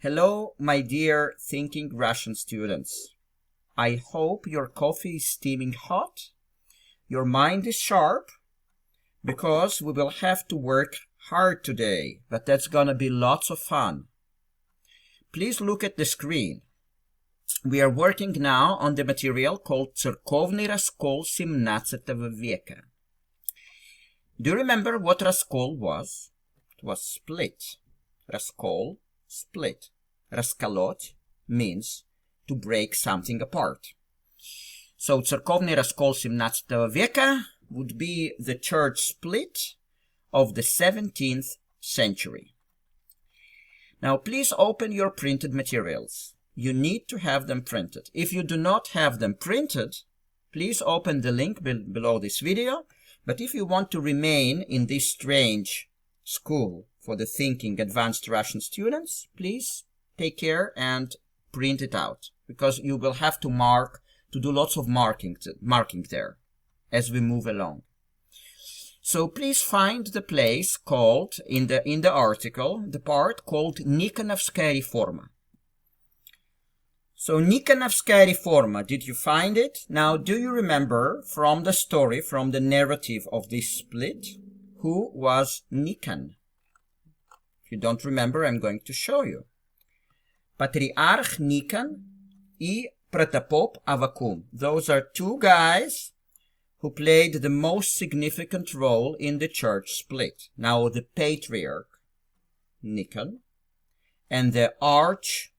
Hello, my dear thinking Russian students. I hope your coffee is steaming hot, your mind is sharp, because we will have to work hard today, but that's gonna be lots of fun. Please look at the screen. We are working now on the material called Церковный Раскол XVII Века. Do you remember what Раскол was? It was split. Раскол, split. Расколоть means to break something apart. So Церковный Раскол XVII Века would be the church split of the 17th century. Now please open your printed materials. You need to have them printed. If you do not have them printed, please open the link below this video. But if you want to remain in this strange school for the thinking advanced Russian students, please take care and print it out, because you will have to do lots of marking there as we move along. So please find the place called in the article, the part called Nikonovskaya Reforma. So Nikonovskaya Reforma, did you find it? Now, do you remember from the story, from the narrative of this split, who was Nikon? If you don't remember, I'm going to show you. Patriarch Nikon и Протопоп Авакум. Those are two guys who played the most significant role in the church split. Now, the patriarch Nikon and the archpriest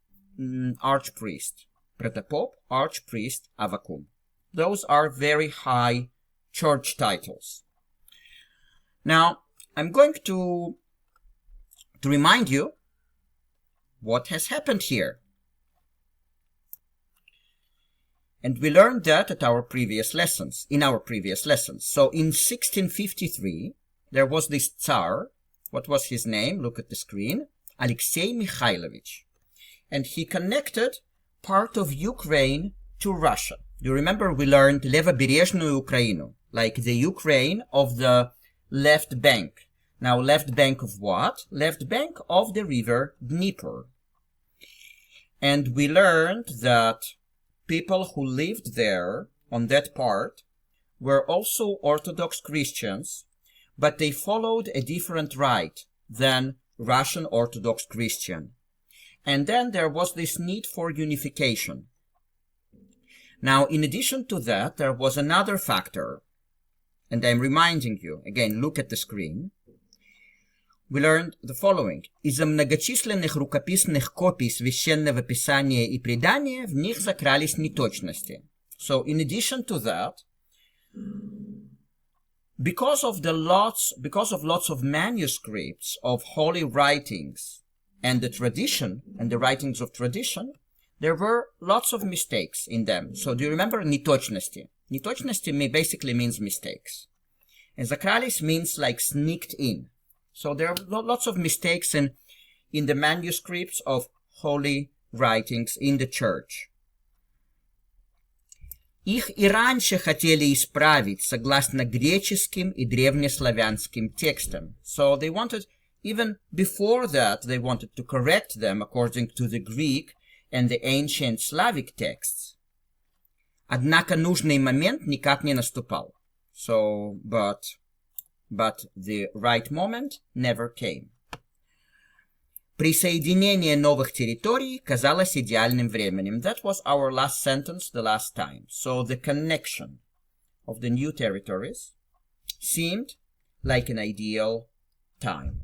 Протопоп, archpriest Авакум. Those are very high church titles. Now, I'm going to remind you what has happened here. And we learned that in our previous lessons. So in 1653, there was this Tsar. What was his name? Look at the screen. Alexei Mikhailovich. And he connected part of Ukraine to Russia. Do you remember we learned Levobережную Ukrainu, like the Ukraine of the left bank. Now, left bank of what? Left bank of the river Dnieper. And we learned that people who lived there on that part were also Orthodox Christians, but they followed a different rite than Russian Orthodox Christian. And then there was this need for unification. Now, in addition to that, there was another factor. And I'm reminding you, again, look at the screen. We learned the following. Из-за многочисленных рукописных копий священного писания и предания в них закрались неточности. So, in addition to that, because of lots of manuscripts of holy writings and the tradition and the writings of tradition, there were lots of mistakes in them. So, do you remember неточности? Неточности basically means mistakes. And закрались means like sneaked in. So there are lots of mistakes in the manuscripts of holy writings in the church. Их и раньше хотели исправить согласно греческим и древнеславянским текстам. So they wanted, even before that, they wanted to correct them according to the Greek and the ancient Slavic texts. Однако нужный момент никак не наступал. So, but the right moment never came. Присоединение новых территорий казалось идеальным временем. That was our last sentence the last time. So the connection of the new territories seemed like an ideal time.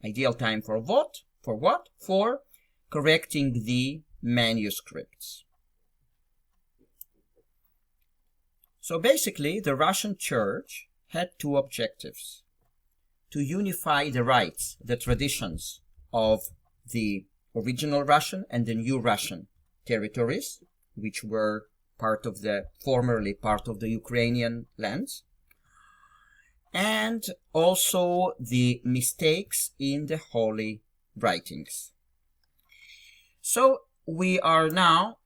Ideal time for what? For what? For correcting the manuscripts. So basically, the Russian church had two objectives: to unify the rites, the traditions of the original Russian and the new Russian territories, which were formerly part of the Ukrainian lands, and also the mistakes in the holy writings. So we are now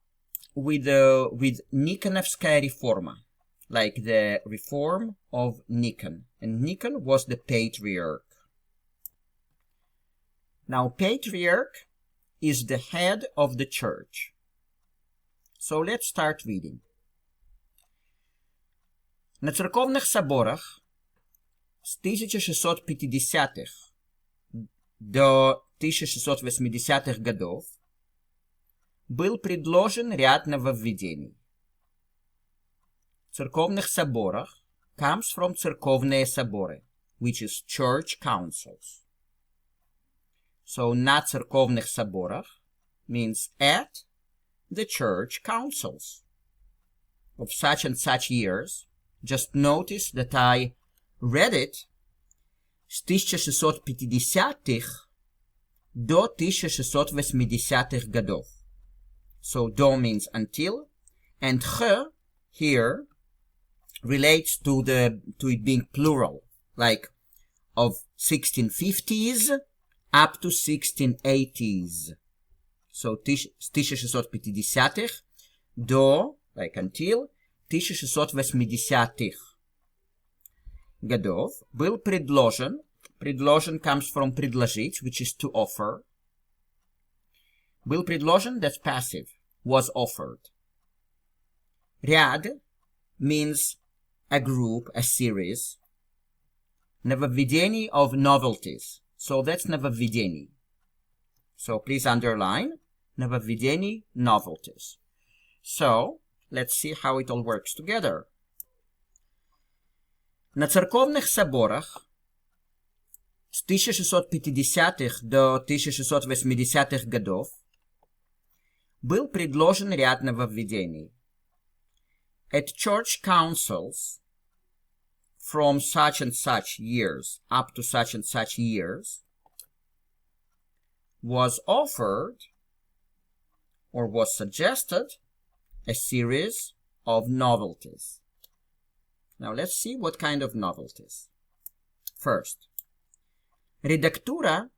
with Nikonovskaya Reforma, like the reform of Nikon. And Nikon was the patriarch. Now, patriarch is the head of the church. So let's start reading. На церковных соборах с 1650-х до 1680-х годов был предложен ряд нововведений. Церковных соборах comes from церковные соборы, which is church councils. So на церковных соборах means at the church councils of such and such years. Just notice that I read it с 1650-х до 1680-х годов. So do means until, and ch here relates to it being plural, like of 1650s up to 1680s. So с 1650-х до, like until, 1680-х годов был предложен comes from предложить, which is to offer. Был предложен, that's passive, was offered. Ряд means a group, a series. Нововведений of novelties. So that's нововведений. So please underline нововведений, novelties. So let's see how it all works together. На церковных соборах с 1650-х до 1680-х годов был предложен ряд нововведений. At church councils from such and such years up to such and such years was offered or was suggested a series of novelties. Now let's see what kind of novelties. First, редактура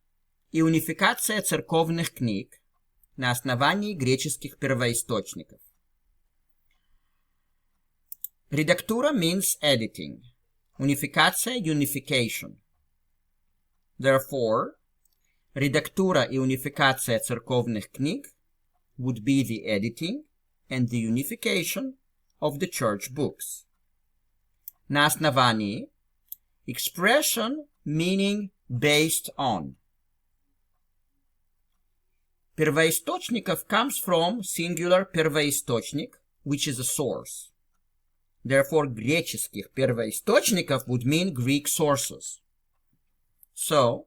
и унификация церковных книг на основании греческих первоисточников. Редактура means editing. Унификация, unification. Therefore, редактура и унификация церковных книг would be the editing and the unification of the church books. На основании, expression meaning based on. Первоисточников comes from singular первоисточник, which is a source. Therefore, греческих первоисточников would mean Greek sources. So,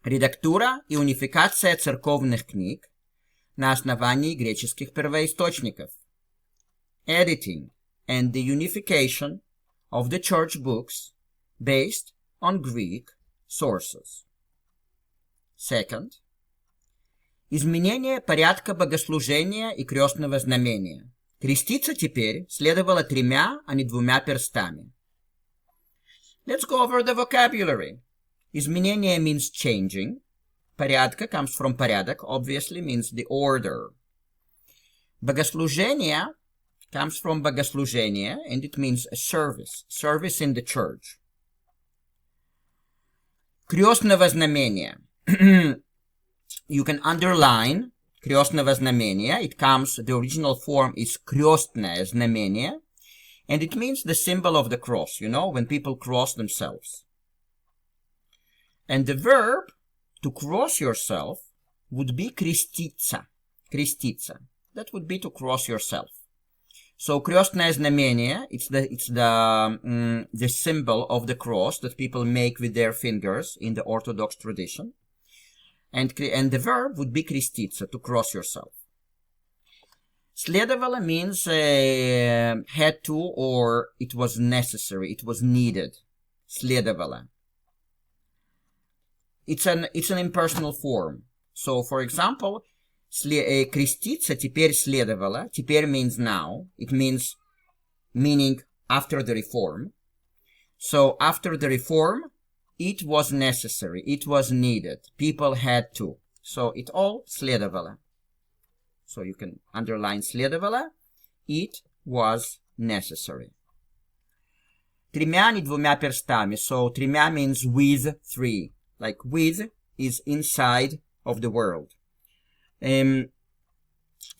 редактура и унификация церковных книг на основании греческих первоисточников. Editing and the unification of the church books based on Greek sources. Second, изменение порядка богослужения и крестного знамения. Креститься теперь следовало 3, а не 2 перстами. Let's go over the vocabulary. Изменение means changing. Порядка comes from порядок, obviously means the order. Богослужение comes from богослужение, and it means a service in the church. Крестного знамения. You can underline крестного знамения. It comes, the original form is крестное знамение, and it means the symbol of the cross, you know, when people cross themselves. And the verb to cross yourself would be креститься. Креститься. That would be to cross yourself. So крестное знамение, it's the symbol of the cross that people make with their fingers in the Orthodox tradition. And the verb would be креститься, to cross yourself. Следовало means had to, or it was necessary, it was needed. Следовало. It's an impersonal form. So, for example, креститься теперь следовало. Теперь means now. It means meaning after the reform. So, after the reform, it was necessary. It was needed. People had to. So, it all следовало. So, you can underline следовало. It was necessary. 3, а не 2 перстами. So, 3 means with 3. Like with is inside of the world.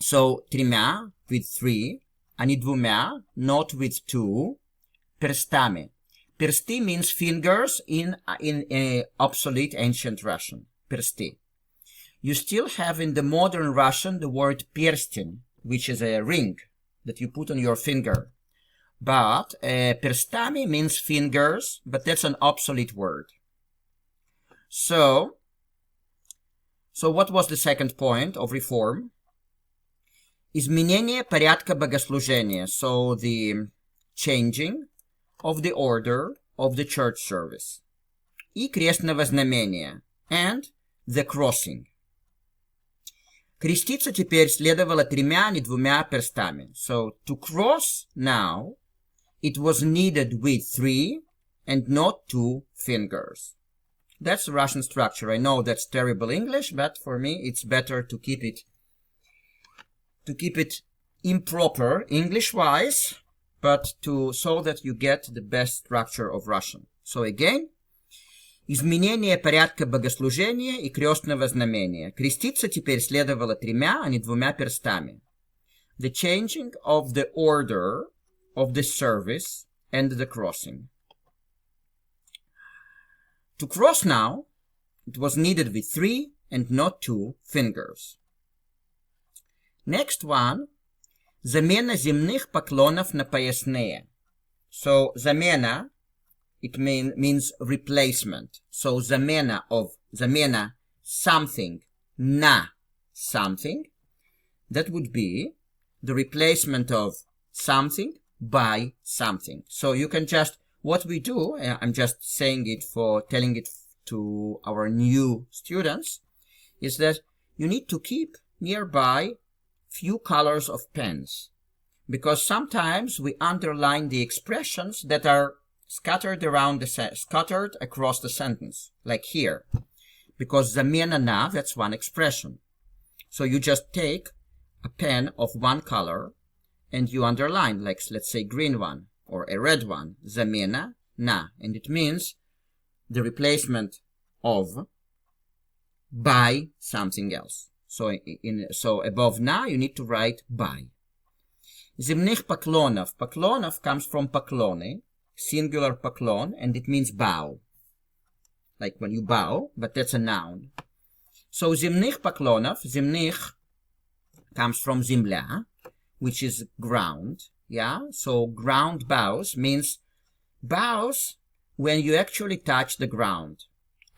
So тремя with three, а не двумя, not with two, перстами. Персти means fingers in obsolete ancient Russian. Персти. You still have in the modern Russian the word перстень, which is a ring that you put on your finger. But перстами means fingers, but that's an obsolete word. So what was the second point of reform? Изменение порядка богослужения. So the changing of the order of the church service. И крестного знамения. And the crossing. Креститься теперь следовало тремя, а не двумя перстами. So to cross now, it was needed with three and not two fingers. That's the Russian structure. I know that's terrible English, but for me it's better to keep it improper English-wise, but so that you get the best structure of Russian. So again, изменение порядка богослужения и крестного знамения. Креститься теперь следовало тремя, а не двумя перстами. The changing of the order of the service and the crossing. To cross now, it was needed with three and not two fingers. Next one, замена земных поклонов на поясные. So, замена, it means replacement. So, замена something на something, that would be the replacement of something by something. So, you can just, what we do, I'm just telling it to our new students, is that you need to keep nearby few colors of pens, because sometimes we underline the expressions that are scattered across the sentence, like here, because zamena na, that's one expression. So you just take a pen of one color and you underline, like let's say green one or a red one, zamena na, and it means the replacement of by something else. So above na, you need to write by. Земных поклонов. Поклонов comes from поклоны, singular поклон, and it means bow. Like when you bow, but that's a noun. So земных поклонов, земных comes from земля, which is ground. Yeah, so ground bows means bows when you actually touch the ground.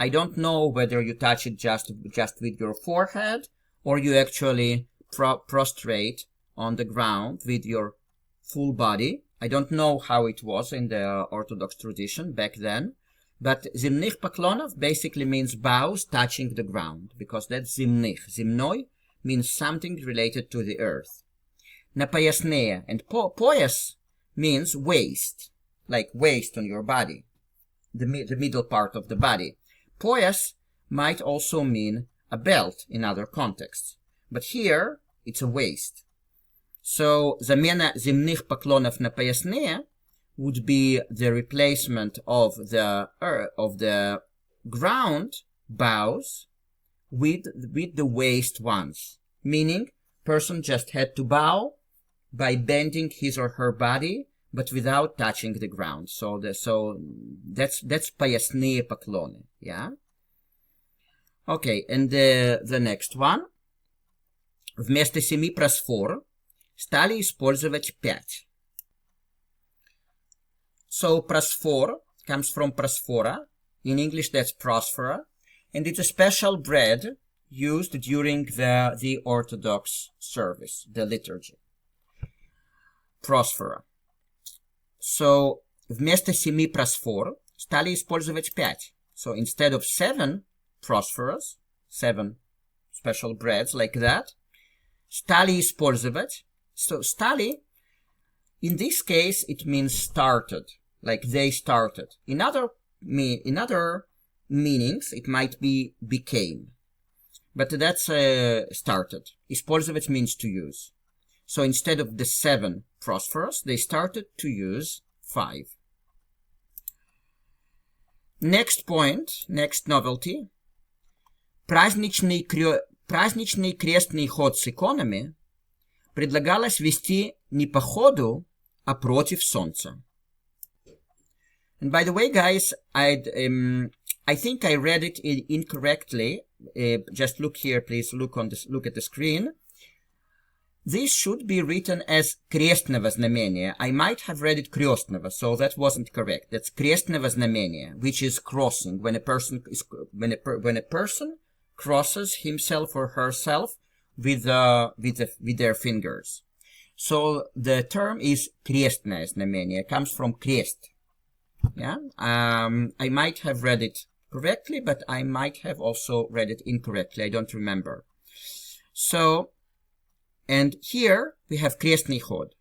I don't know whether you touch it just with your forehead, or you actually prostrate on the ground with your full body. I don't know how it was in the Orthodox tradition back then, but земных поклонов basically means bows touching the ground, because that's земных. Земной means something related to the earth. На поясные, and пояс means waist, like waist on your body, the middle part of the body. Пояс might also mean a belt in other contexts, but here it's a waist. So замена земных поклонов на поясные would be the replacement of the ground bows with the waist ones, meaning person just had to bow by bending his or her body, but without touching the ground. So that's поясные поклоны, yeah. Okay, and the next one. Вместо 7 просфор стали использовать 5. So просфор comes from prosphora. In English that's prosphora, and it's a special bread used during the Orthodox service, the liturgy. Prosphora. So вместо 7 просфор стали использовать 5. So instead of 7 prosphoras, 7 special breads like that, стали использовать. So стали, in this case, it means started, like they started. In other meanings, it might be became, but that's started. Использовать means to use. So instead of the 7 prosphoras, they started to use 5. Next point, next novelty. Праздничный праздничный крестный ход с иконами предлагалось вести не по ходу, а против солнца. And by the way, guys, I think I read it incorrectly. Just look here, please. Look at the screen. This should be written as крестного знамения. I might have read it крестного, so that wasn't correct. That's крестного знамения, which is crossing. When a person crosses himself or herself with their fingers. So the term is крестное знамение. It comes from крест. Yeah, I might have read it correctly, but I might have also read it incorrectly. I don't remember. So, and here we have крестный ход.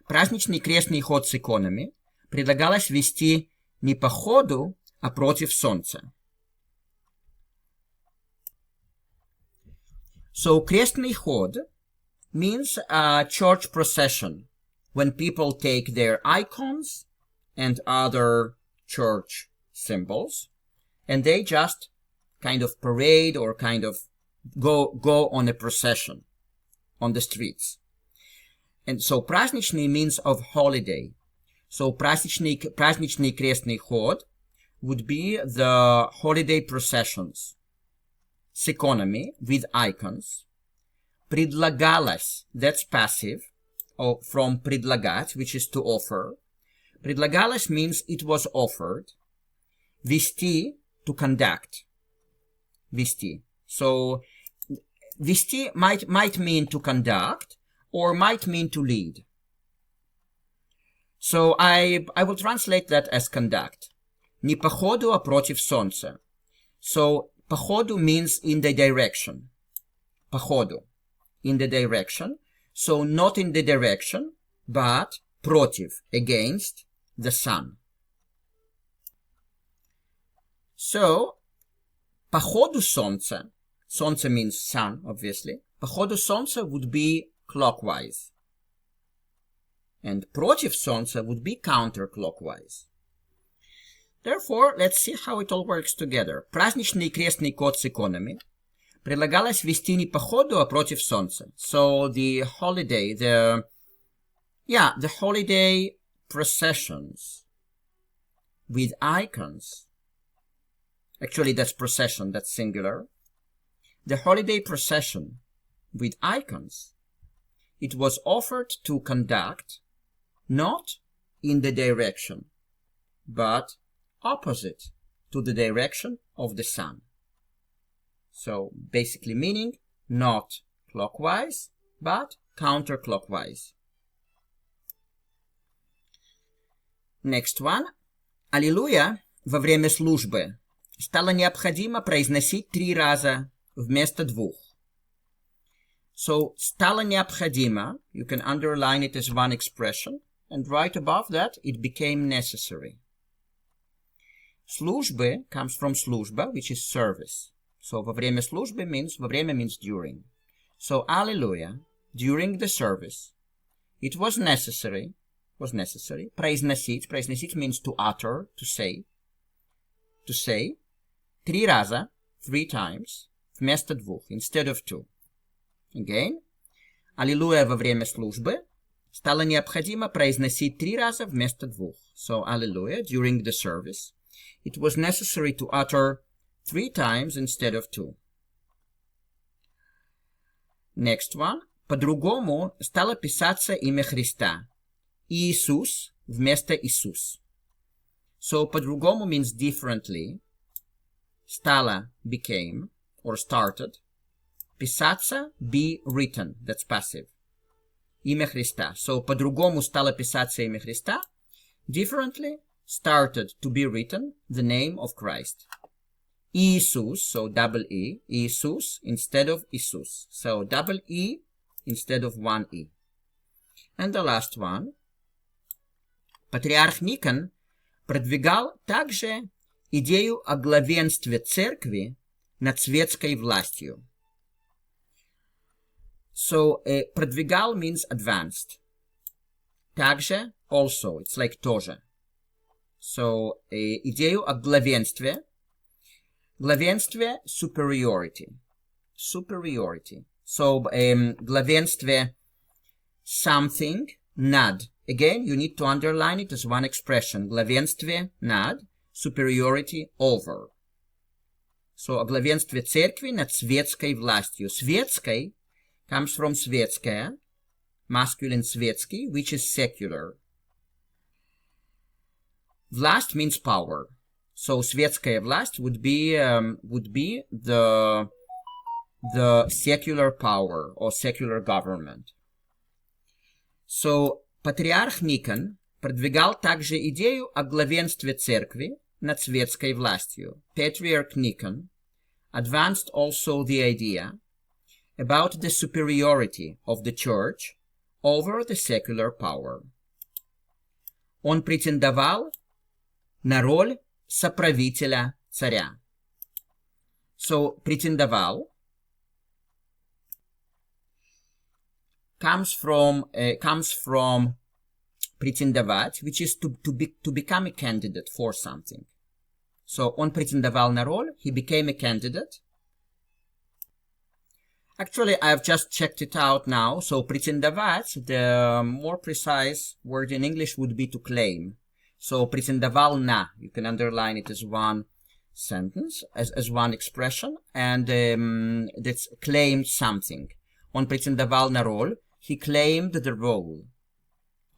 Праздничный крестный ход с иконами предлагалось вести не по ходу, а против солнца. So, крестный ход means a church procession, when people take their icons and other church symbols, and they just kind of parade or kind of go on a procession on the streets. And so праздничный means of holiday. So праздничный крестный ход would be the holiday processions с иконами, with icons. Предлагалось, that's passive, or from предлагать, which is to offer. Предлагалось means it was offered. Вести, to conduct. Вести. So, вести might mean to conduct, or might mean to lead. So, I will translate that as conduct. Не по ходу, а против солнца. So, по ходу means in the direction. По ходу. In the direction. So, not in the direction, but против, against the sun. So, по ходу солнца, солнце means sun, obviously. По ходу солнца would be clockwise. And против солнца would be counterclockwise. Therefore, let's see how it all works together. Праздничный крестный ход с иконами предлагалось вести не по ходу, а против солнца. So, the holiday, the holiday processions with icons. Actually, that's procession, that's singular. The holiday procession with icons, it was offered to conduct not in the direction, but opposite to the direction of the sun. So, basically meaning not clockwise, but counterclockwise. Next one. Аллилуйя во время службы стало необходимо произносить 3 раза вместо 2. So, стало необходимо, you can underline it as one expression, and right above that, it became necessary. Службы comes from служба, which is service. So, во время службы means, во время means during. So, Alleluia, during the service, it was necessary, произносить means to utter, to say, 3 раза, 3 times, вместо 2, instead of 2. Again, Аллилуйя во время службы стало необходимо произносить 3 раза вместо 2. So, Alleluia, during the service, it was necessary to utter 3 times instead of 2. Next one. По-другому стало писаться имя Христа. Иисус вместо Иисус. So, по-другому means differently. Стало, became, or started. Писаться, be written. That's passive. Имя Христа. So, по-другому стало писаться имя Христа. Differently, started to be written the name of Christ. Иисус, so double E. Иисус instead of Иисус. So, double E instead of one E. And the last one. Патриарх Никон продвигал также идею о главенстве церкви над светской властью. So, продвигал means advanced. Также, also, it's like тоже. So, идею о главенстве. Главенстве, superiority. superiority. So, главенстве something над. Again, you need to underline it as one expression. Главенстве над, superiority over. So, о главенстве церкви над светской властью. Светской comes from светская, masculine светский, which is secular. Власть means power. So, светская власть would be the secular power or secular government. So, патриарх Никон продвигал также идею о главенстве церкви над светской властью. Patriarch Nikon advanced also the idea about the superiority of the church over the secular power. Он претендовал на роль соправителя царя. So, претендовал comes from претендовать, which is to become a candidate for something. So, он претендовал на роль, he became a candidate. Actually, I've just checked it out now. So, претендовать, the more precise word in English would be to claim. So, претендовал на, you can underline it as one sentence, as one expression, and that's claimed something. Он претендовал на роль, he claimed the role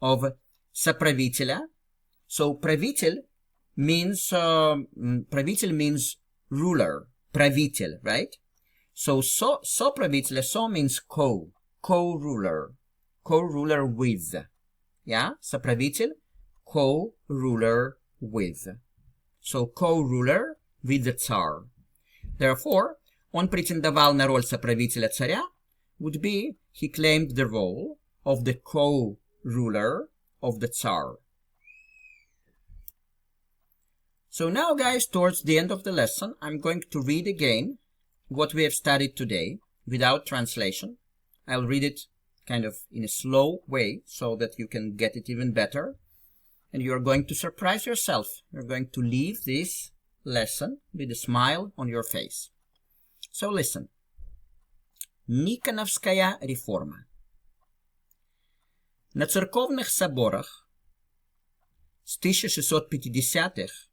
of соправителя. So, правитель means ruler, правитель, right? So, соправителя, so means co-ruler with, yeah? Соправитель, co-ruler with. So, co-ruler with the Tsar. Therefore, он претендовал на роль соправителя царя would be, he claimed the role of the co-ruler of the Tsar. So now, guys, towards the end of the lesson, I'm going to read again what we have studied today without translation. I'll read it kind of in a slow way so that you can get it even better. And you're going to surprise yourself. You're going to leave this lesson with a smile on your face. So listen. Никоновская реформа. На церковных соборах с 1650-х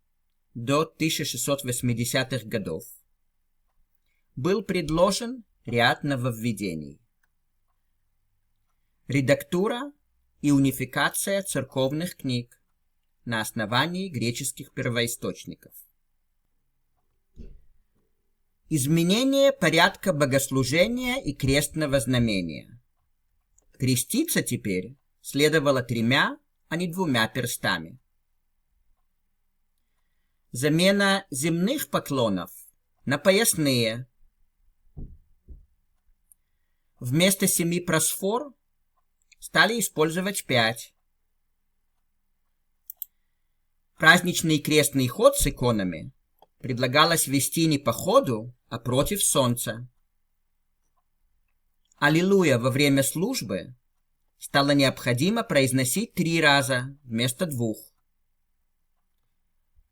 до 1680-х годов был предложен ряд нововведений. Редактура и унификация церковных книг на основании греческих первоисточников. Изменение порядка богослужения и крестного знамения. Креститься теперь следовало 3, а не 2 перстами. Замена земных поклонов на поясные. Вместо 7 просфор стали использовать 5. Праздничный крестный ход с иконами предлагалось вести не по ходу, а против солнца. Аллилуйя во время службы стало необходимо произносить 3 раза вместо 2.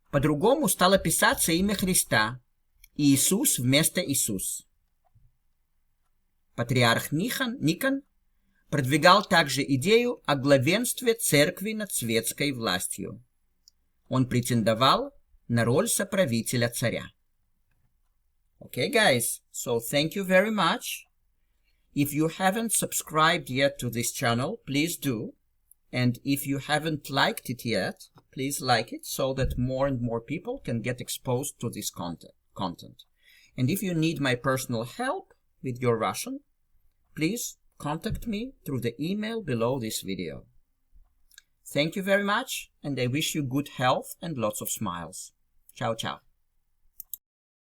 По-другому стало писаться имя Христа, Иисус вместо Иисус. Патриарх Никон продвигал также идею о главенстве церкви над светской властью. Он претендовал на роль соправителя царя. Okay, guys, so thank you very much. If you haven't subscribed yet to this channel, please do. And if you haven't liked it yet, please like it so that more and more people can get exposed to this content. And if you need my personal help with your Russian, please contact me through the email below this video. Thank you very much, and I wish you good health and lots of smiles. Ciao, ciao.